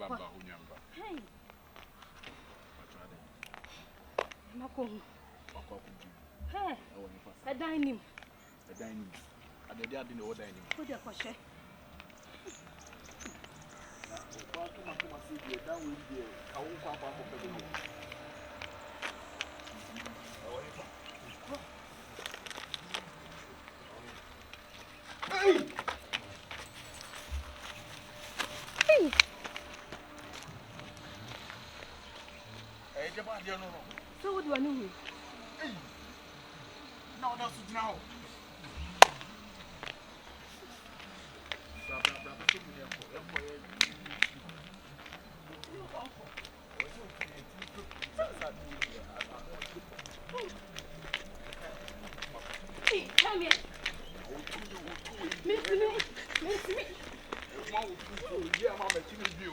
Hey. Mako. Hey. A dining. A dining. And the dining or dining. Put your crochet. Hey. Hey. So what do I know? Hey. No, that's it now. Hey, come here. Miss me. Yeah, Mama, you.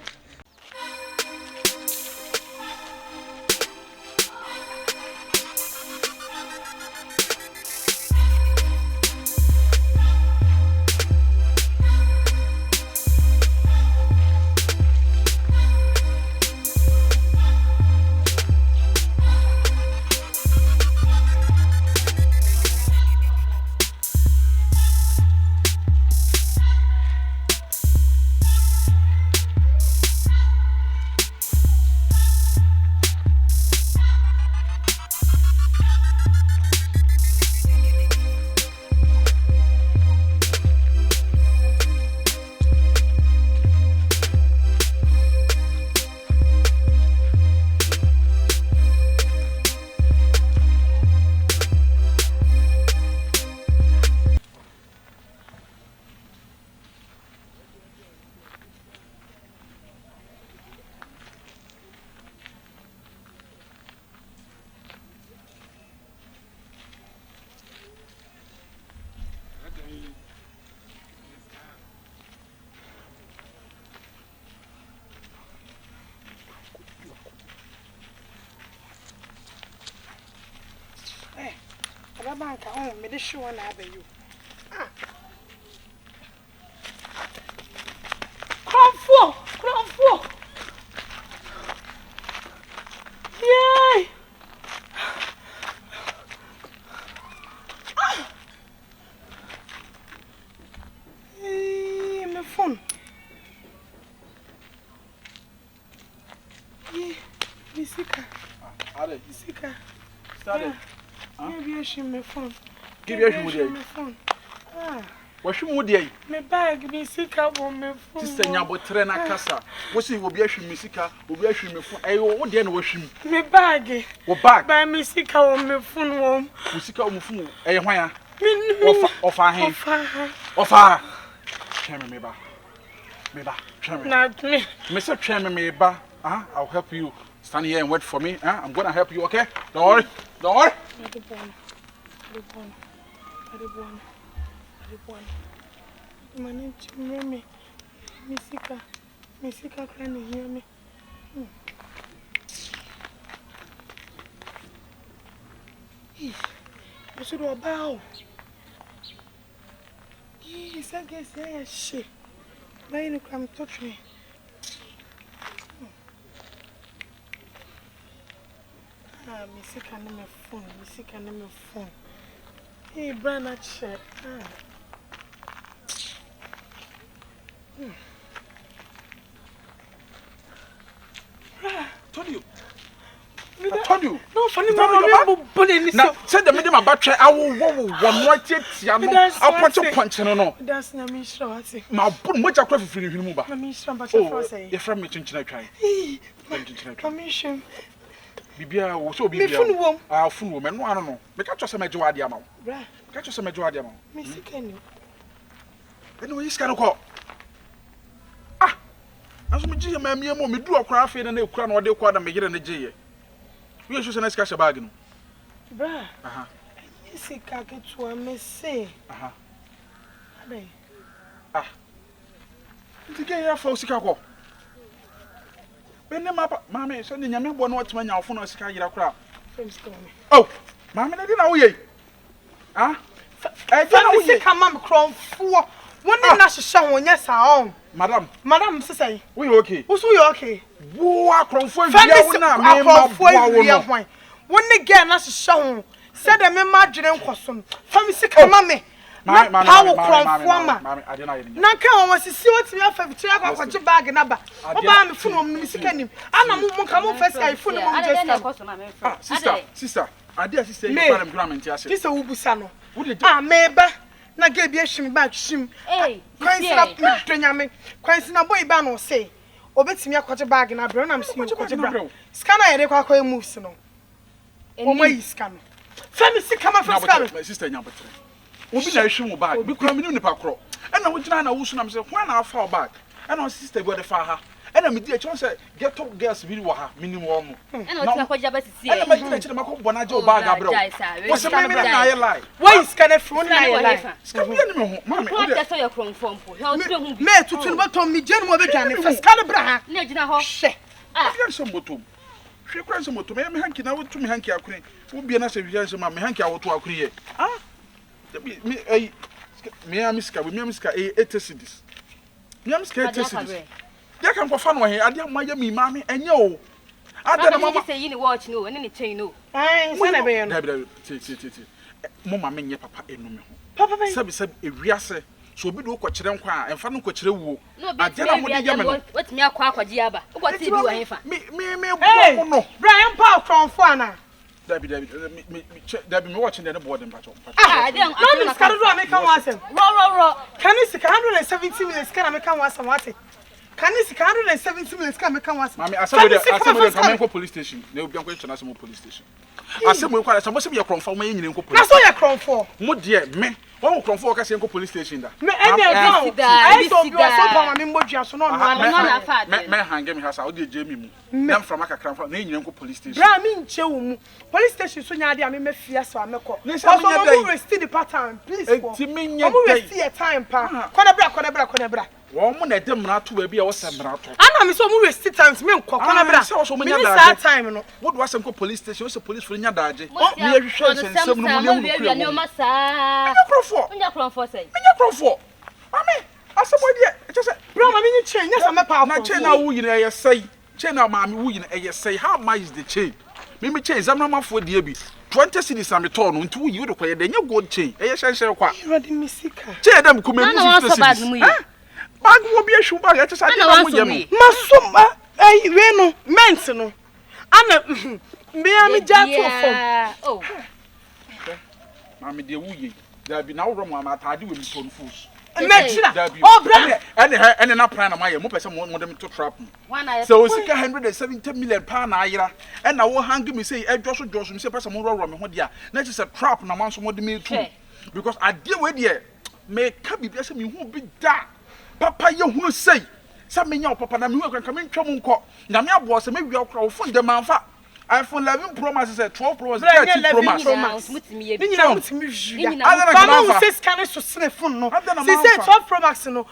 Bank, oh, me the show and have you. Come for. Yay! Hey, my phone. Yeah, Misika. Misika. Started. Maybe I should my phone. Give you my phone. What you would say? My bag, Misika, on my phone. Sister Nyabo Trena Casa. What she will be a Misika, will be a shim. I will then wash him. My bag. Or back by Misika on my phone. Misika on fool. Eh, why? Of her. Chairman, maybe. Not me. Mr. Chairman, maybe. I'll help you. Stand here and wait for me. I'm gonna help you, okay? Don't worry. The my name is me. Misika can hear me. I should bow. Yes, I guess yes, she. Why you come touch me? Misika na my phone. Hey, Brana check. Told you. I told you. No, funny man. Now, send the medium about I will one right yet. I'll punch no. That's not me, sure. My put much across for you. Your friend me chinchina try. Permission. Bibia will so be our full woman. I don't know. Make us a major idea. Catch us a major idea. Miss Kenny. Anyway, he's going to call. As we do, my mere moment, do a craft and a crown or the quad and make it in the J. We are just a nice cash bargain. Bra, you see, Kaka to a messy. To get your false Chicago. When the map, Mammy, sending your member not when your phone is carried crowd. Oh, Mammy, I didn't know ye. I don't know, come on, crown for one national show, yes, our own. Madam say. We okay? Who's you okay? Wo akronfo awia na me ma wo no. When the girl na show said the me ma dwene nkoso. Fami sika ma me. Na power kronfo ma. Na ka won sisi otimi afa bitu akwaje bag na ba. Oba me funu om sika nim. Ana mo ka mo first guy funu mo just. Sister. Ade sister you plan employment ya se. Sister wo busa no. Meba na ge bi ehim bag shim. Kwansina me me. Kwansina boy ba no say. Obetimi akwaje bag na bro na me si akwaje bra. Scanner ye de kwa moves no. Omo yi scanner. Femi sika ma first scanner. My sister nyabotre. Obi na ehim wo bag. Bi kura me ni pa kro. E na wo gina na wo su na me say hwan na afa bag. E na sister go de fa ha. E na me di e chon say get top girls bi wo ha minimum wo mo. E na o ti akwaje ba sisi. E na me gina chire mako bona je wo bag abro. Wo se me na ye lie. Why scanner phone na ye lie? Sika bi ni me ho. Mama o de so ye kronfom po. He o ti hu bi. Me tutu no batom mi je no mo be dwane first scanner bra ha. Na gina ho. Hwe. Afian so motom. Hwe kwan so motom. Me hanki na wo tu me hanki akure. Wo bia na se hwe so ma me hanki awoto akure ye. Me amiska 80 cedis. Me amiska 80 cedis. Ya kan ko fa no he ade ma ya mi ma me enye o. Ade na mama say you ni watch no, and ni chain no. Se na be no. Dabi mo ma me nye papa enu me ho. Papa be. Sabi ewiase so obi do ko kire nkwa a emfa no ko kire wuo. Ade na mo de ya me no. Wetimi akwa akwaji aba. Ugo ti bi wa hefa. Me bo no. Brian Paul kronfo ana. Dabi me watching the board and patch. Ade am. No sika do American wasem. Ro. Can you sika 170 million sika American wasem what? Can you sika 170 million sika American wasem? Mami asemo come ko police station. Na obi anko international police station. Asemo ko asemo se be kronfo ma nyine ko police. Na so ya kronfo. Mo de me won kronfo ka se ko police station da. Me ene do. I so bi o so pa ma me mbodua so no na fa. Me hange me hasa o de jemi mu. Na from aka kranfo na nyine ko police station. Bra me nche wo mu. Police station so nya de a me fia so ameko. So mo waste the pattern please. Ti me nya mo waste your time pa. Kona bra. Wọ́n mu na dem na to we bia wo se mra to. Ana me so mo waste time me nkọ kona bra. Me need time no. Wo do asem ko police station so police for nya daage. Me ahwehwe sensem no mo ne mu no masa. Nya kronfo say. Nya kronfo. Mami, asemo de e say bro mami ni chain nya some pa. Na chain na wo yin e say. Chain na mami wo yin e say. How much is the chain? Me chain exam na mafo de bi. 20 cedis am to no nti wo yi wo de koye de nya gold chain. E ye hyenhyen kwa. Ready me sika. Chain dem ko me mu 50 cedis. Bag wo bi ehwu bag e say de mo ye no. Masoma we no mens no. Ana me am ja to fom. Oh. Mami de wo yi. Da bi na wo ro mo amata de we mi ton fools. Mechira. Oh bra. Ene na plan na ma ye mo pese mo dem to trap. So o sika 170 million pound na ayira. And na wo hang me say e dwoso me say pese mo ro me ho dia. Na it is a trap na man so mo de me too. Because I deal with there me ka bibia say me hu bi da. Papa ye hunu say. Sa me nya papa na me hu kan me ntwa mo nko. Na me abo se me wi okra wo fon de manfa. iPhone 11 Pro Max is 12 Pro Max, 13 Pro Max. Ni nyina mutimi jua. Mama say scan so sene phone no. She say 12 Pro Max no.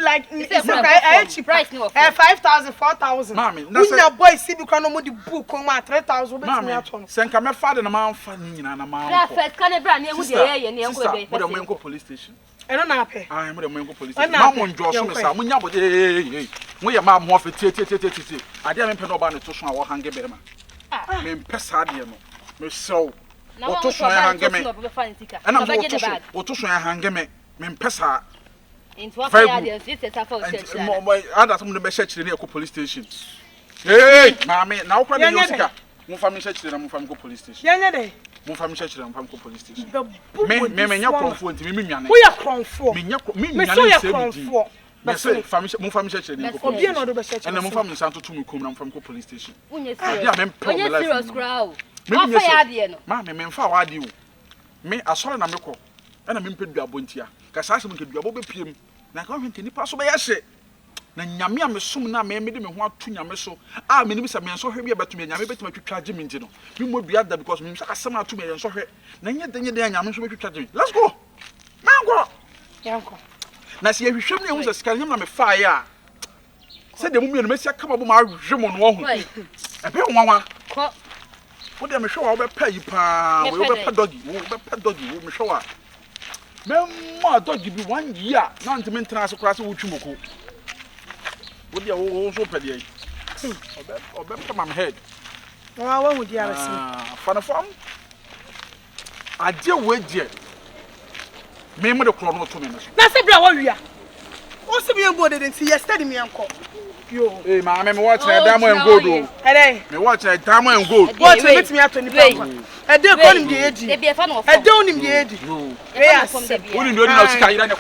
Like it's cheap price no. 5,000 4,000. Mami, na say boy see bi kwa no mo di book on 3,000 betimi ato no. Senka me fa de na man fa ni nyina na man. Na first can bra na ehu de ye ne enko be. Mo de mo enko police station. Eno na ape. Ah, mo de mo enko police station. Ma mo njo so me sa mo nya bo de mo ye ma mo fa tie. Ade me pe no ba ne to so a wo hange be ma. Me mpesa de no. Me so. O to so ya hange me. Ana mo to so ya hange me. Me mpesa. Into what ya dey this is for church. Mo ada so mo be church ne ko police station. Hey, mama, na wo kwa de yosika. Mo fa me church na mo fa me ko police station. Yanya dey. Mo fa me church na mo fa me ko police station. Me nya kronfo ntimi me nwane. Wo ya kronfo. Me nwane se bi. Me say mo fa me church na ko. Obi no do be church. And mo fa me santo tu me kom na mo fa me ko police station. Unya serious crowd. Me fa ya de no. Ma me fa wa de o. Me asore na me ko. Na me mpedua bontia. Ka sa asem nkedua bo be piem. Na ka hwente nipa so be ya hye. Na nyame amesom na me de me ho atu nyame so. Ah me nim se me nso hwe bi betumi nyame betumi twitwa gye me nti no. Me modua da because me nso asem atu me nso hwe. Na nye denye de nyame nso betwitwa gye me. Let's go. Mango. Yanko. Na se yehwehwem ne hu se sika nyam na me fa ya. Se de mumie no mesia kama bo ma hwe mo no ho. Ebe nwanwa. Ko. Wo de me hwe wa wo be pa yi pa. Wo be pa doggy. Wo be pa doggy. Wo me hwe wa. Me ma doggy bi 1 year. Na ntime ntra so kura se wo twumoko. What do you so pay? Or come head. What would you have for the farm? I deal with you. Remember the chrono to me. That's a blow warrior. What's the mere body didn't see yesterday, me uncle? Yo, hey, my man, watch a damo and gold. Hey, me watch a damo and gold. What makes me up to the paper? I don't call him the age. I don't him the age. Yes. Wouldn't you know Sky?